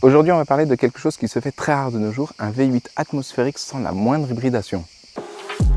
Aujourd'hui, on va parler de quelque chose qui se fait très rare de nos jours, un V8 atmosphérique sans la moindre hybridation.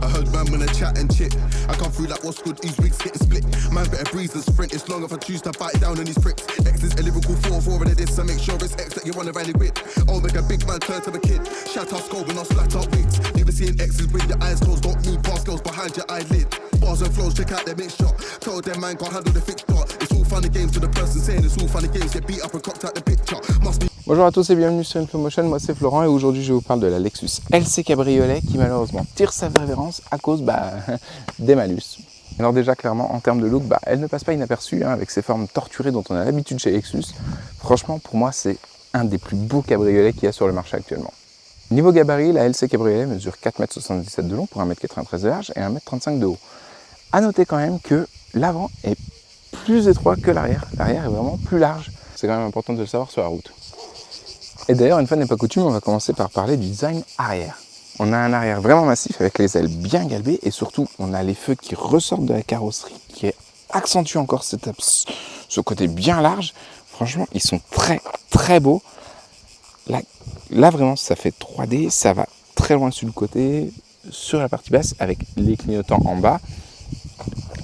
I heard man when I chat and chit. I come through like what's good, these wigs getting split. Man better breeze than sprint, it's long if I choose to bite down on these pricks. X is a lyrical 4-4 and this, so make sure it's X that you wanna rally with. Oh, make a big man turn to a kid. Shout out scope and I'll splat out wigs. Never seen X's with your eyes closed, don't move past girls behind your eyelid. Bars and flows, check out their mixture. Tell them man can't handle the fixture. It's all funny games to the person saying it's all funny games. Get beat up and cocked out the picture. Must be. Bonjour à tous et bienvenue sur Infomotion, moi c'est Florent et aujourd'hui je vous parle de la Lexus LC Cabriolet qui malheureusement tire sa révérence à cause des malus. Alors déjà clairement en termes de look, elle ne passe pas inaperçue avec ses formes torturées dont on a l'habitude chez Lexus. Franchement pour moi c'est un des plus beaux cabriolets qu'il y a sur le marché actuellement. Niveau gabarit, la LC Cabriolet mesure 4,77 m de long pour 1,93 m de large et 1,35 m de haut. A noter quand même que l'avant est plus étroit que l'arrière. L'arrière est vraiment plus large. C'est quand même important de le savoir sur la route. Et d'ailleurs, une fois n'est pas coutume, on va commencer par parler du design arrière. On a un arrière vraiment massif avec les ailes bien galbées et surtout, on a les feux qui ressortent de la carrosserie qui accentue encore ce côté bien large. Franchement, ils sont très très beaux. Là vraiment, ça fait 3D, ça va très loin sur le côté, sur la partie basse avec les clignotants en bas.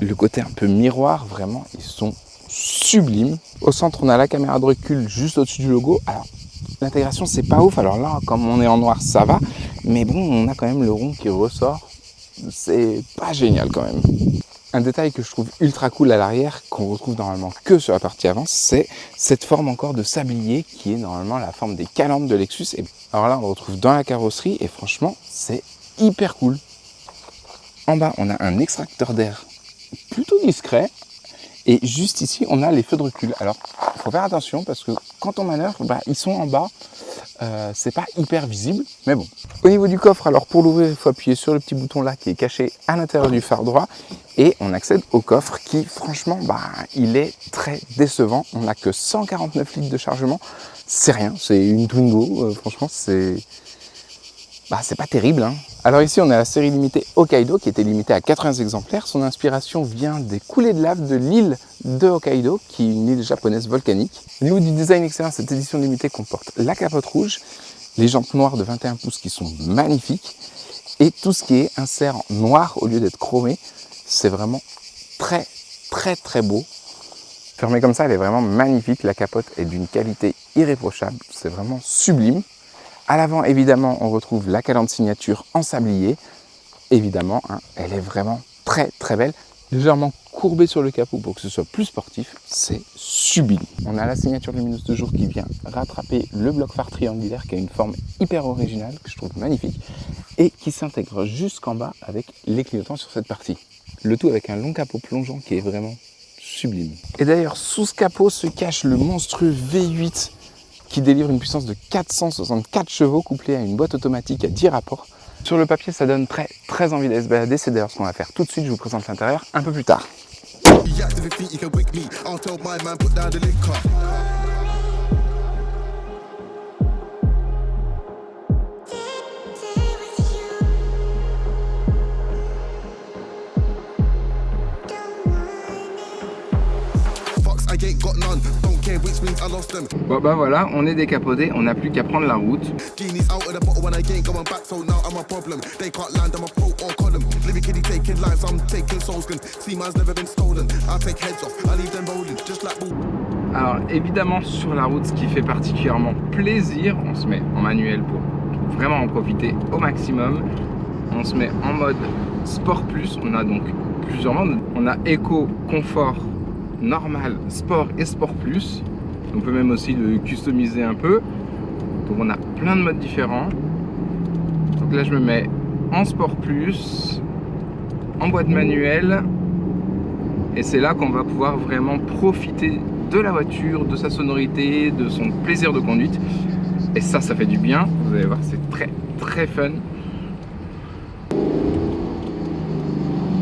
Le côté un peu miroir, vraiment, ils sont sublimes. Au centre, on a la caméra de recul juste au-dessus du logo. Alors, l'intégration, c'est pas ouf. Alors là, comme on est en noir, ça va. Mais bon, on a quand même le rond qui ressort. C'est pas génial quand même. Un détail que je trouve ultra cool à l'arrière, qu'on retrouve normalement que sur la partie avant, c'est cette forme encore de sablier qui est normalement la forme des calandres de Lexus. Et alors là, on le retrouve dans la carrosserie et franchement, c'est hyper cool. En bas, on a un extracteur d'air plutôt discret. Et juste ici, on a les feux de recul. Alors, il faut faire attention parce que quand on manœuvre, ils sont en bas. C'est pas hyper visible, mais bon. Au niveau du coffre, alors pour l'ouvrir, il faut appuyer sur le petit bouton là qui est caché à l'intérieur du phare droit. Et on accède au coffre qui, franchement, il est très décevant. On n'a que 149 litres de chargement. C'est rien, c'est une Twingo. Franchement, c'est pas terrible, hein. Alors ici, on a la série limitée Hokkaido qui était limitée à 80 exemplaires. Son inspiration vient des coulées de lave de l'île de Hokkaido, qui est une île japonaise volcanique. Au niveau du design extérieur, cette édition limitée comporte la capote rouge, les jantes noires de 21 pouces qui sont magnifiques, et tout ce qui est insert en noir au lieu d'être chromé. C'est vraiment très très très beau. Fermée comme ça, elle est vraiment magnifique. La capote est d'une qualité irréprochable. C'est vraiment sublime. À l'avant, évidemment, on retrouve la calandre signature en sablier. Évidemment, elle est vraiment très très belle. Légèrement courbée sur le capot pour que ce soit plus sportif. C'est sublime. On a la signature lumineuse de jour qui vient rattraper le bloc phare triangulaire qui a une forme hyper originale, que je trouve magnifique, et qui s'intègre jusqu'en bas avec les clignotants sur cette partie. Le tout avec un long capot plongeant qui est vraiment sublime. Et d'ailleurs, sous ce capot se cache le monstrueux V8 qui délivre une puissance de 464 chevaux couplée à une boîte automatique à 10 rapports. Sur le papier, ça donne très très envie d'aller se balader. C'est d'ailleurs ce qu'on va faire tout de suite. Je vous présente l'intérieur un peu plus tard. Bon voilà, on est décapoté, on n'a plus qu'à prendre la route. Alors évidemment sur la route, ce qui fait particulièrement plaisir, on se met en manuel pour vraiment en profiter au maximum. On se met en mode Sport Plus, on a donc plusieurs modes. On a Eco, Confort, Normal, Sport et Sport Plus. On peut même aussi le customiser un peu. Donc on a plein de modes différents. Donc là je me mets en Sport Plus, en boîte manuelle. Et c'est là qu'on va pouvoir vraiment profiter de la voiture, de sa sonorité, de son plaisir de conduite. Et ça fait du bien. Vous allez voir, c'est très très fun.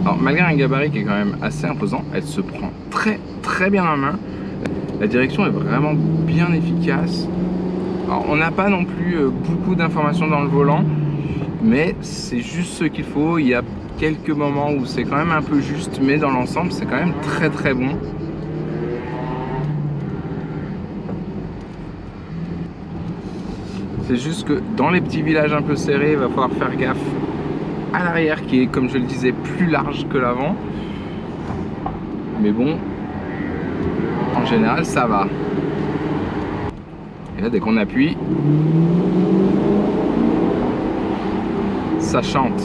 Alors malgré un gabarit qui est quand même assez imposant, elle se prend très très bien en main. La direction est vraiment bien efficace. Alors, on n'a pas non plus beaucoup d'informations dans le volant, mais c'est juste ce qu'il faut. Il y a quelques moments où c'est quand même un peu juste, mais dans l'ensemble, c'est quand même très très bon. C'est juste que dans les petits villages un peu serrés, il va falloir faire gaffe à l'arrière qui est, comme je le disais, plus large que l'avant. Mais bon, en général, ça va. Et là, dès qu'on appuie, ça chante.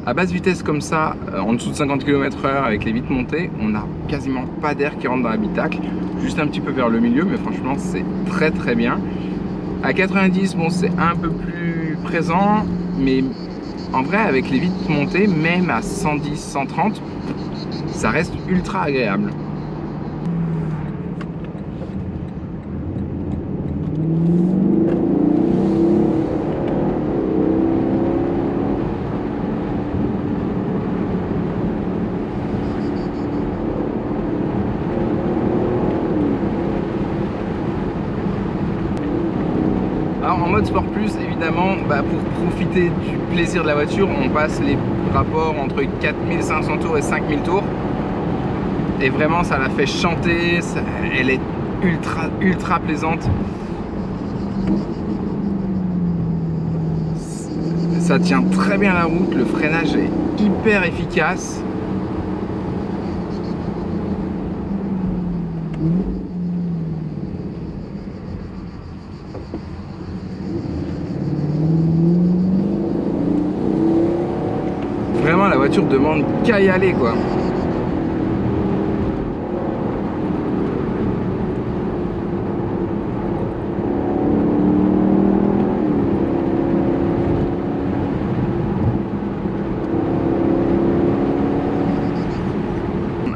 À basse vitesse comme ça, en dessous de 50 km/h avec les vitres montées, on n'a quasiment pas d'air qui rentre dans l'habitacle, juste un petit peu vers le milieu, mais franchement c'est très très bien. À 90, bon c'est un peu plus présent, mais en vrai avec les vitres montées, même à 110, 130, ça reste ultra agréable. Alors en mode Sport Plus, évidemment, pour profiter du plaisir de la voiture, on passe les rapports entre 4500 tours et 5000 tours. Et vraiment, ça la fait chanter, elle est ultra plaisante. Ça tient très bien la route, le freinage est hyper efficace. Vraiment, la voiture demande qu'à y aller, quoi.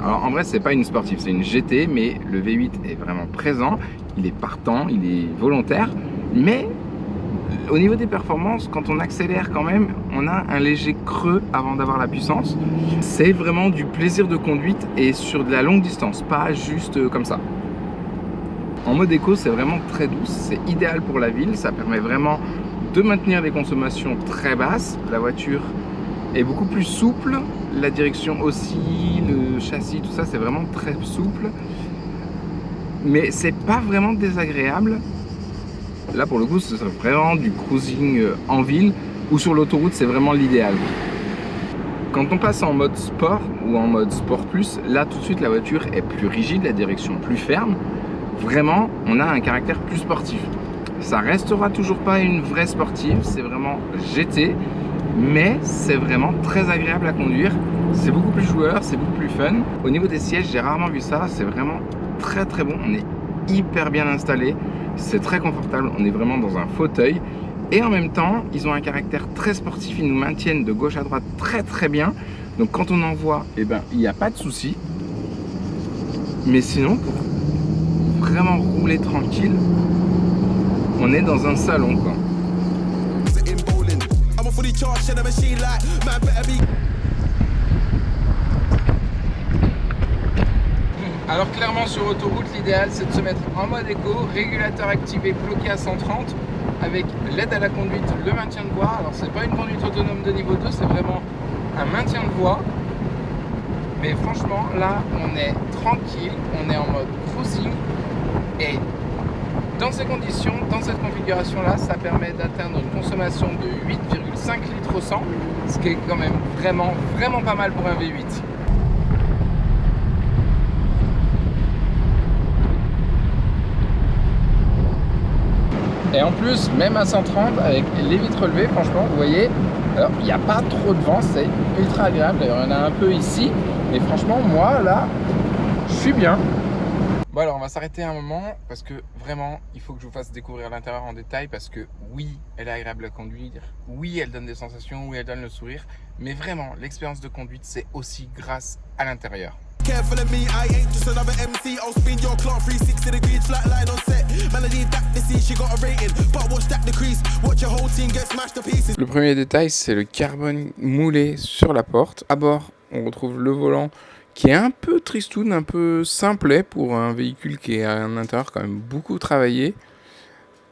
Alors en vrai, c'est pas une sportive, c'est une GT, mais le V8 est vraiment présent. Il est partant, il est volontaire, mais au niveau des performances, quand on accélère quand même, on a un léger creux avant d'avoir la puissance. C'est vraiment du plaisir de conduite et sur de la longue distance, pas juste comme ça. En mode éco, c'est vraiment très douce, c'est idéal pour la ville, ça permet vraiment de maintenir les consommations très basses. La voiture est beaucoup plus souple, la direction aussi, le châssis, tout ça, c'est vraiment très souple. Mais c'est pas vraiment désagréable. Là pour le coup ce serait vraiment du cruising en ville ou sur l'autoroute, c'est vraiment l'idéal. Quand on passe en mode sport ou en mode sport plus, là tout de suite la voiture est plus rigide, la direction plus ferme. Vraiment on a un caractère plus sportif. Ça restera toujours pas une vraie sportive, c'est vraiment GT, mais c'est vraiment très agréable à conduire. C'est beaucoup plus joueur, c'est beaucoup plus fun. Au niveau des sièges, j'ai rarement vu ça, c'est vraiment très très bon. On est hyper bien installé. C'est très confortable, on est vraiment dans un fauteuil. Et en même temps, ils ont un caractère très sportif, ils nous maintiennent de gauche à droite très très bien. Donc quand on envoie, eh ben, il n'y a pas de souci. Mais sinon, pour vraiment rouler tranquille, on est dans un salon, quoi. Alors clairement sur autoroute, l'idéal c'est de se mettre en mode éco, régulateur activé bloqué à 130 avec l'aide à la conduite, le maintien de voie. Alors c'est pas une conduite autonome de niveau 2, c'est vraiment un maintien de voie. Mais franchement là on est tranquille, on est en mode cruising et dans ces conditions, dans cette configuration là, ça permet d'atteindre une consommation de 8,5 litres au 100, ce qui est quand même vraiment pas mal pour un V8. Et en plus, même à 130, avec les vitres relevées, franchement, vous voyez, alors il n'y a pas trop de vent, c'est ultra agréable. D'ailleurs, il y en a un peu ici, mais franchement, moi, là, je suis bien. Bon, alors, on va s'arrêter un moment, parce que vraiment, il faut que je vous fasse découvrir l'intérieur en détail, parce que oui, elle est agréable à conduire, oui, elle donne des sensations, oui, elle donne le sourire, mais vraiment, l'expérience de conduite, c'est aussi grâce à l'intérieur. Careful of me, I ain't just another MC. I'll spin your clock 360 degrees, flat line on set. Melody that to see, she got a rating. But watch that decrease, watch your whole team get smashed to pieces. Le premier détail, c'est le carbone moulé sur la porte. À bord, on retrouve le volant qui est un peu tristoun, un peu simplet pour un véhicule qui est à un intérieur quand même beaucoup travaillé.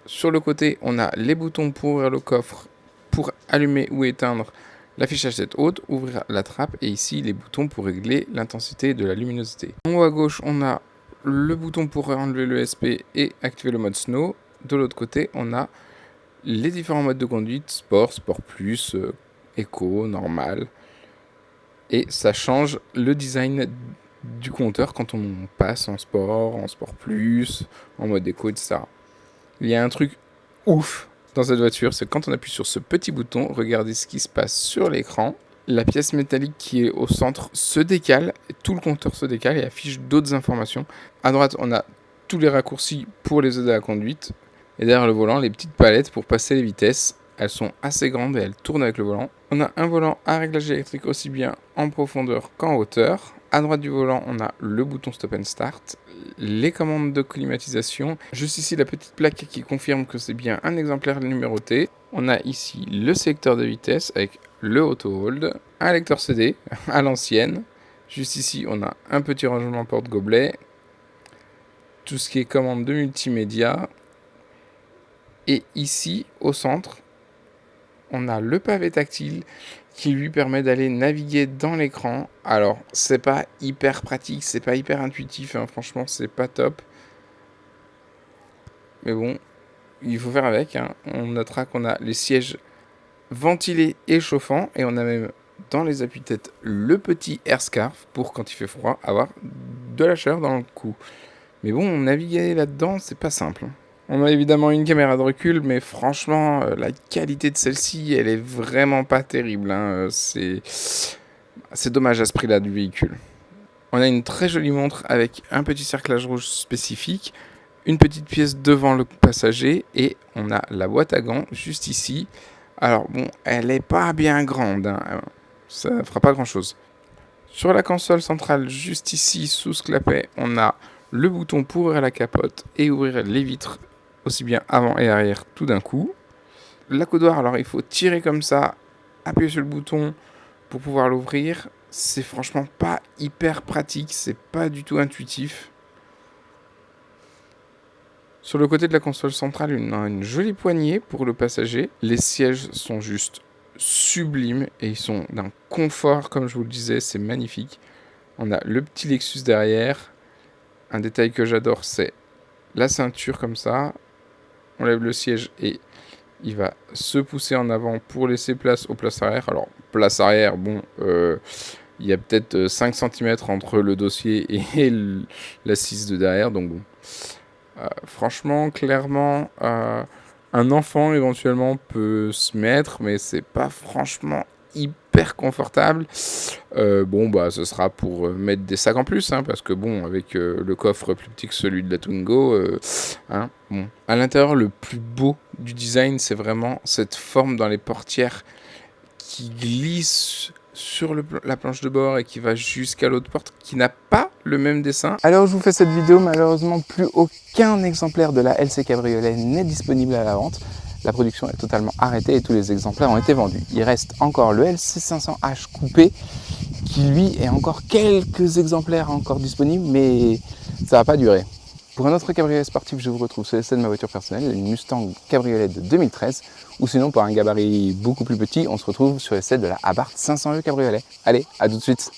Sur le côté, on a les boutons pour ouvrir le coffre, pour allumer ou éteindre L'affichage tête haute, ouvrir la trappe et ici les boutons pour régler l'intensité de la luminosité. En haut à gauche, on a le bouton pour enlever le SP et activer le mode snow. De l'autre côté, on a les différents modes de conduite, sport, sport plus, éco, normal. Et ça change le design du compteur quand on passe en sport plus, en mode éco, etc. Il y a un truc ouf dans cette voiture, c'est quand on appuie sur ce petit bouton, regardez ce qui se passe sur l'écran. La pièce métallique qui est au centre se décale, et tout le compteur se décale et affiche d'autres informations. À droite, on a tous les raccourcis pour les aides à la conduite. Et derrière le volant, les petites palettes pour passer les vitesses. Elles sont assez grandes et elles tournent avec le volant. On a un volant à réglage électrique aussi bien en profondeur qu'en hauteur. À droite du volant, on a le bouton stop and start, les commandes de climatisation. Juste ici, la petite plaque qui confirme que c'est bien un exemplaire numéroté. On a ici le sélecteur de vitesse avec le auto hold, un lecteur CD à l'ancienne. Juste ici, on a un petit rangement porte-gobelet. Tout ce qui est commande de multimédia. Et ici, au centre, on a le pavé tactile qui lui permet d'aller naviguer dans l'écran. Alors, c'est pas hyper pratique, c'est pas hyper intuitif, hein. Franchement, c'est pas top. Mais bon, il faut faire avec, hein. On notera qu'on a les sièges ventilés et chauffants, et on a même dans les appuis-têtes le petit air scarf pour, quand il fait froid, avoir de la chaleur dans le cou. Mais bon, naviguer là-dedans, c'est pas simple. On a évidemment une caméra de recul, mais franchement, la qualité de celle-ci, elle est vraiment pas terrible, hein. C'est dommage à ce prix-là du véhicule. On a une très jolie montre avec un petit cerclage rouge spécifique, une petite pièce devant le passager et on a la boîte à gants juste ici. Alors bon, elle est pas bien grande, hein. Ça fera pas grand-chose. Sur la console centrale, juste ici, sous ce clapet, on a le bouton pour ouvrir la capote et ouvrir les vitres, aussi bien avant et arrière tout d'un coup. L'accoudoir, alors il faut tirer comme ça, appuyer sur le bouton pour pouvoir l'ouvrir. C'est franchement pas hyper pratique, c'est pas du tout intuitif. Sur le côté de la console centrale, on a une jolie poignée pour le passager. Les sièges sont juste sublimes et ils sont d'un confort, comme je vous le disais, c'est magnifique. On a le petit Lexus derrière. Un détail que j'adore, c'est la ceinture comme ça. On lève le siège et il va se pousser en avant pour laisser place aux places arrière. Alors, place arrière, bon, il y a peut-être 5 cm entre le dossier et l'assise de derrière. Donc bon, franchement, clairement, un enfant éventuellement peut se mettre, mais c'est pas franchement hyper confortable. Bon, bah, ce sera pour mettre des sacs en plus, hein, parce que bon, avec le coffre plus petit que celui de la Twingo, hein, bon. À l'intérieur, le plus beau du design, c'est vraiment cette forme dans les portières qui glisse sur la planche de bord et qui va jusqu'à l'autre porte, qui n'a pas le même dessin. Alors, je vous fais cette vidéo, malheureusement, plus aucun exemplaire de la LC Cabriolet n'est disponible à la vente. La production est totalement arrêtée et tous les exemplaires ont été vendus. Il reste encore le LC500H coupé qui lui est encore quelques exemplaires encore disponibles, mais ça va pas durer. Pour un autre cabriolet sportif, je vous retrouve sur l'essai de ma voiture personnelle, une Mustang Cabriolet de 2013, ou sinon pour un gabarit beaucoup plus petit, on se retrouve sur l'essai de la Abarth 500e Cabriolet. Allez, à tout de suite.